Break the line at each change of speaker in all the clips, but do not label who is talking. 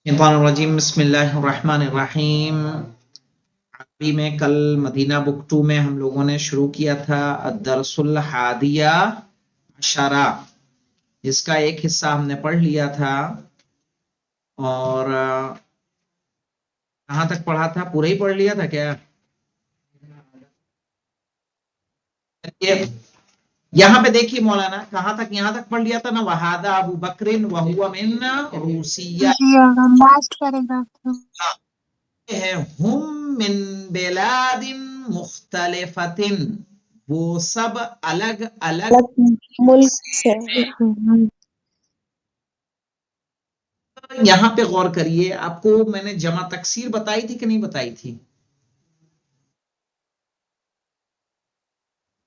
रजीम बिस्मिल्लाहिर्रहमानिर्रहीम। अरबी में कल मदीना बुक 2 में हम लोगों ने शुरू किया था अद्दरसुल हादिया अशरा, जिसका एक हिस्सा हमने पढ़ लिया था। और कहाँ तक पढ़ा था? पूरा ही पढ़ लिया था क्या? ये यहाँ पे देखिए मौलाना, कहाँ तक? यहाँ तक पढ़ लिया था ना, वहादा अबू बकरिन वहुवा मिन रूसिया
लास्ट पैराग्राफ
है, हुम मिन बेलादिन मुख्तलिफतिन, वो सब अलग अलग
मुल्क से।
यहाँ पे गौर करिए, आपको मैंने जमा तकसीर बताई थी कि नहीं बताई थी?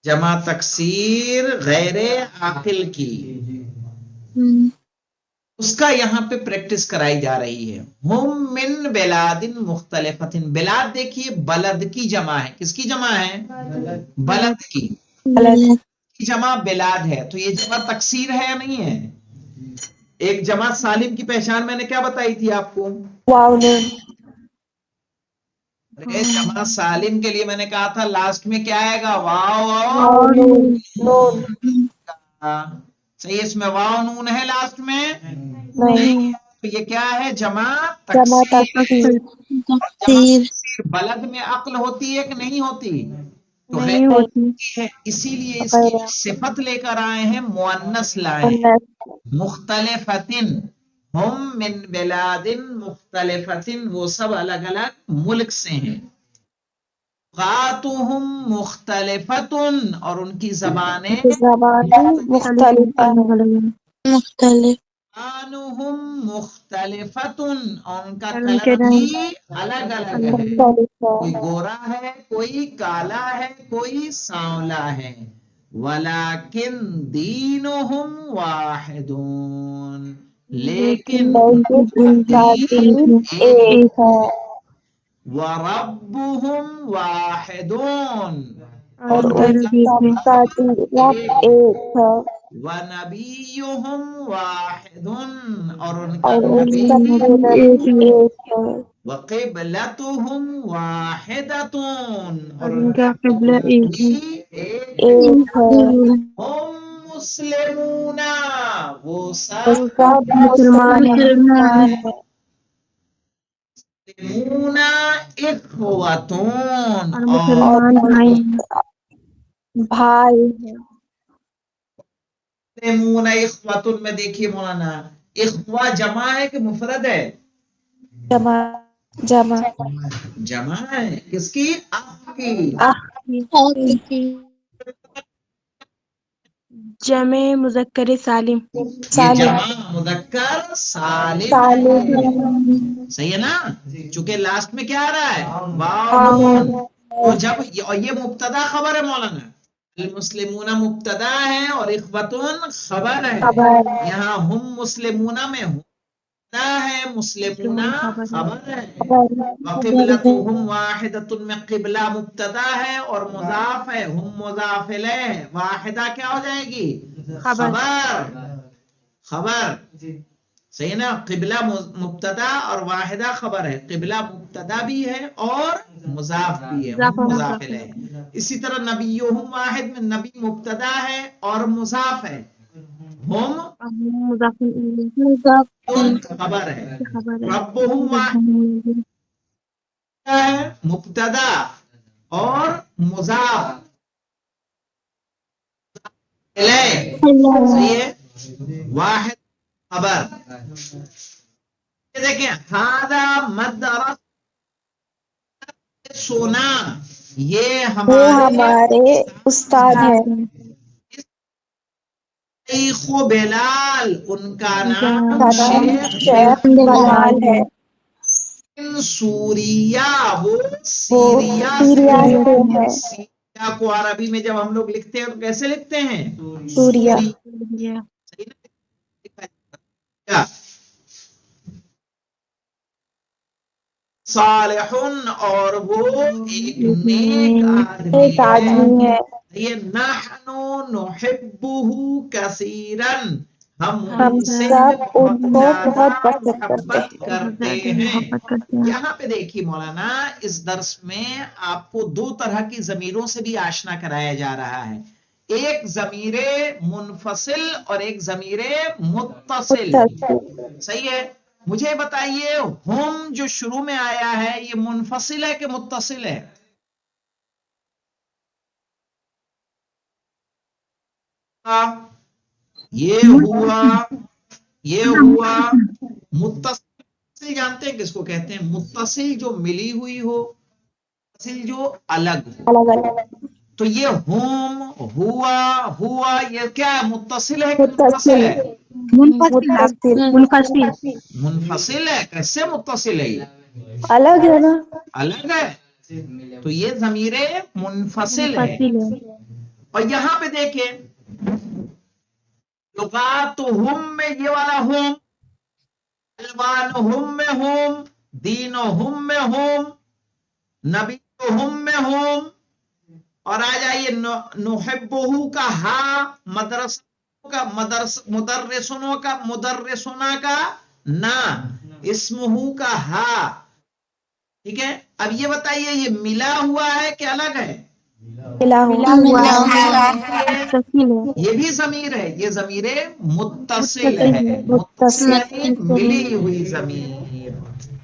जमा तकसीर गैरे आकिल की, उसका यहाँ पे प्रैक्टिस कराई जा रही है। हुम मिन बेलादिन मुख्तलिफतिन, बेलाद देखिए बलद की जमा है। किसकी जमा है? बलद की जमा बेलाद है। तो ये जमा तकसीर है या नहीं है? एक जमा सालिम की पहचान मैंने क्या बताई थी आपको? अरे जमा सालिम के लिए मैंने कहा था लास्ट में क्या आएगा? वाव और नून। सही, इसमें वाव नून है लास्ट में? नहीं। तो ये क्या है? जमा तकसीर। बलद में अक्ल होती है कि नहीं होती? तो
नहीं होती
है, इसीलिए इसकी सिफत लेकर आए हैं, मुअन्नस लाए हैं, मुख्तलिफतिन। हम मिन बिलादिन मुख्तलिफतिन, वो सब अलग अलग मुल्क से हैं। लुगातुहुम मुख्तलिफतुन, और उनकी जबानें
मुख्तलिफ
आनुहुम मुख्तलिफतुन, और उनका कलर भी अलग अलग है। कोई गोरा है, कोई काला है, कोई सांवला है। वलाकिन दीनुहुम वाहिदुन, लेकिन उनका दीन एक है। वरब्बुहुम वाहिदुन, और उनका रब एक है। वनबियुहुम वाहिदुन, और उनका नबी एक है। वक़िबलतुहुम वाहिदतुन, और उनका
किबला एक है।
एक है। हम मुस्लिमूना, वो सब
मुसलमान
मुसलमान है। मुस्लिमूना इख्वतुन,
और मुसलमान भाई है।
मुस्लिमूना इख्वतुन में देखिए मौलाना, इख्वा जमा है कि मुफरद है?
जमा जमा
जमा है। किसकी? आपकी।
जमे मुज़क्कर सालिम।
ये जमा मुज़क्कर सालिम है। सही है ना? चूंकि लास्ट में क्या आ रहा है? वाव नून। तो जब ये मुब्तदा खबर है मौलाना, मुस्लिमूना मुब्तदा है और इख्वतुन खबर है। यहाँ हम मुस्लिमूना में मुब्तदा है, मुस्लिमूना खबर है। वक़िबलतुहुम वाहिदतुन में क़िबला मुब्तदा है और मुज़ाफ है, हम मुज़ाफ इलैह, वाहिदा क्या हो जाएगी? खबर। खबर सही है ना? क़िबला मुब्तदा और वाहिदा खबर है। क़िबला मुब्तदा भी है और मुज़ाफ भी है, हम मुज़ाफ इलैह। इसी तरह नबियुहुम वाहिद में नबी मुब्तदा है और मुज़ाफ है, हम खबर है। रब्बुहुम वाहिद है, मुब्तदा और मुज़ाफ इलैह। सही है? वाहिद खबर। ये देखें, हादा मदरस सोना, ये हमारे उस्ताद हैं। शेख बेलाल, उनका नाम शेख बेलाल है। सूरिया, वो सीरिया से है। सीरिया को अरबी में जब हम लोग लिखते हैं तो कैसे लिखते हैं? सूरिया। सालिहुन, और वो एक नेक आदमी है। ये नहनु नुहिब्बुहु कसीरन, ہم
ہم
ان سے
سب
بہت
ان کو
زیادہ
بہت پسند
محبت
کرتے
کرتے
ہیں
ہیں.
محبت کرتے ہیں.
یہاں پہ دیکھیے مولانا اس درس میں آپ کو دو طرح کی ضمیروں سے بھی آشنا کرایا جا رہا ہے. ایک ضمیر منفصل اور ایک ضمیر متصل.
متصل.
صحیح ہے. مجھے بتائیے ہم جو شروع میں آیا ہے یہ منفصل ہے کہ متصل ہے؟ یہ ہوا متصل. جانتے ہیں کس کو کہتے ہیں؟ متصل جو ملی ہوئی ہو، متصل جو الگ ہو.
الگ الگ.
تو یہ ہوا یہ کیا ہے؟ متصل ہے کہ منفصل
متصل.
ہے؟
منفصل.
منفصل ہے. کیسے متصل ہے؟ یہ
الگ ہے نا.
الگ ہے. تو یہ ضمیر منفصل ہے.
منفصل ہے.
اور یہاں پہ دیکھیں لغاتہم میں یہ والا ہم، الوانہم میں ہم، دینہم میں ہم، نبیہم میں ہم. اور آ جائیے نحبہ کا ہا، مدرسہ کا مدرسنا کا نا، اسمہ کا ہا. ٹھیک ہے. اب یہ بتائیے یہ ملا ہوا ہے کہ الگ ہے؟
ملا ہوا ہے. متصل ہے.
یہ بھی ضمیر ہے. یہ ضمیر متصل
متصل
ہے.
ہے.
متصل
متصل.
یعنی ملی ہوئی ضمیر.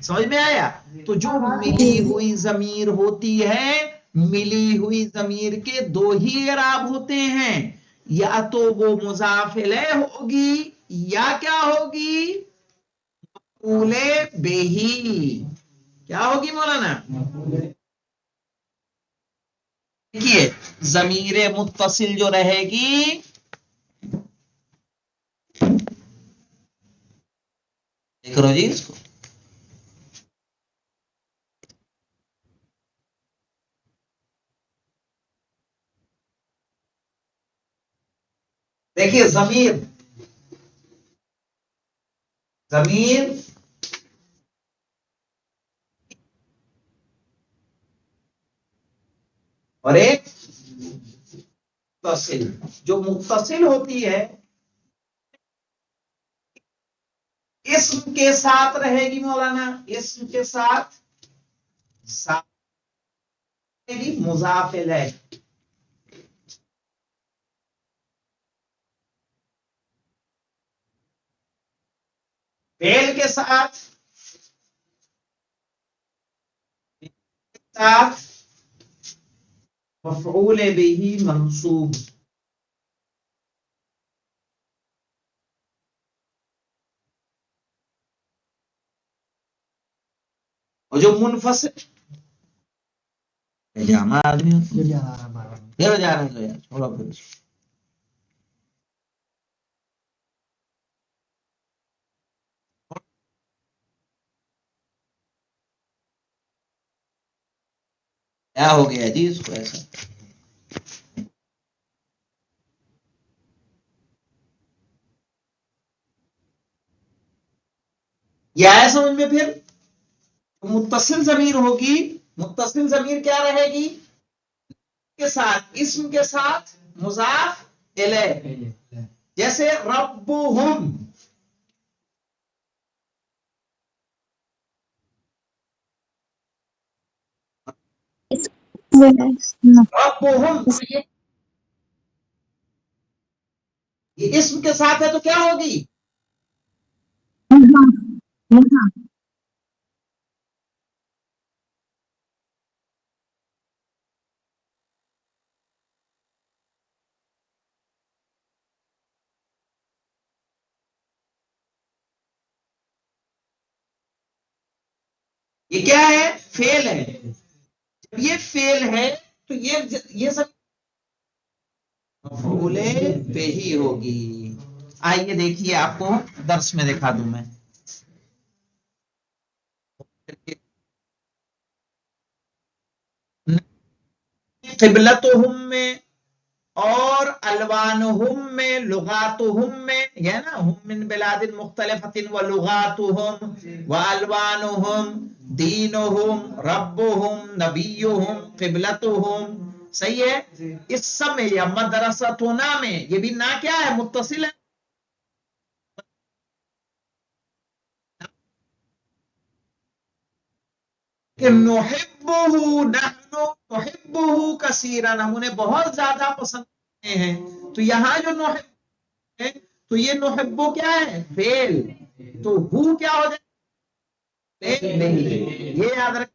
سمجھ میں آیا؟ تو جو
جی.
ملی ہوئی ضمیر ہوتی ہے، ملی ہوئی ضمیر کے دو ہی اعراب ہوتے ہیں. یا تو وہ مضاف الیہ ہوگی یا کیا ہوگی؟ مفعول بہ. کیا ہوگی مولانا؟ دیکھیے ضمیر متصل جو رہے گی، دیکھ رہو جی اس کو، دیکھیے ضمیر اور ایک متصل. جو متصل ہوتی ہے اسم کے ساتھ رہے گی مولانا، اسم کے ساتھ رہے گی مضاف الیہ. فعل کے ساتھ مفعول بہ منصوب. اور جو منفصل جامع آدمی جا رہا ہے چھوڑا پھر کیا ہو گیا جی اس کو ایسا؟ یہ آیا سمجھ میں؟ پھر متصل ضمیر ہوگی. متصل ضمیر کیا رہے گی؟ کے ساتھ اسم کے ساتھ مضاف الیہ. جیسے ربہم، ربہم یہ اسم کے ساتھ ہے تو کیا ہوگی؟ یہ کیا ہے؟ فعل ہے. جب یہ فعل ہے تو یہ سب مفعول بہ ہوگی. آئیے دیکھیے آپ کو درس میں دکھا دوں میں. قبلتہم میں اور الوانہم میں، لغاتہم میں، یہ نا ہم من بلاد مختلفۃ ولغاتہم والوانہم دینہم ربہم نبیہم قبلتہم. صحیح ہے. اس سب میں یا مدرستنا میں، یہ بھی نا کیا ہے؟ متصل ہے. کہ نحبہ نحن نحبہ کثیرا، ہم انہیں بہت زیادہ پسند کرتے ہیں. تو یہاں جو نحب ہے تو یہ نحبہ کیا ہے؟ فعل. تو ہو کیا ہو جائے؟ فعل نہیں. یہ یاد رکھ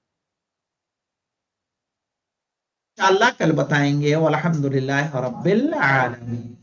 انشاءاللہ کل بتائیں گے. والحمدللہ رب العالمین.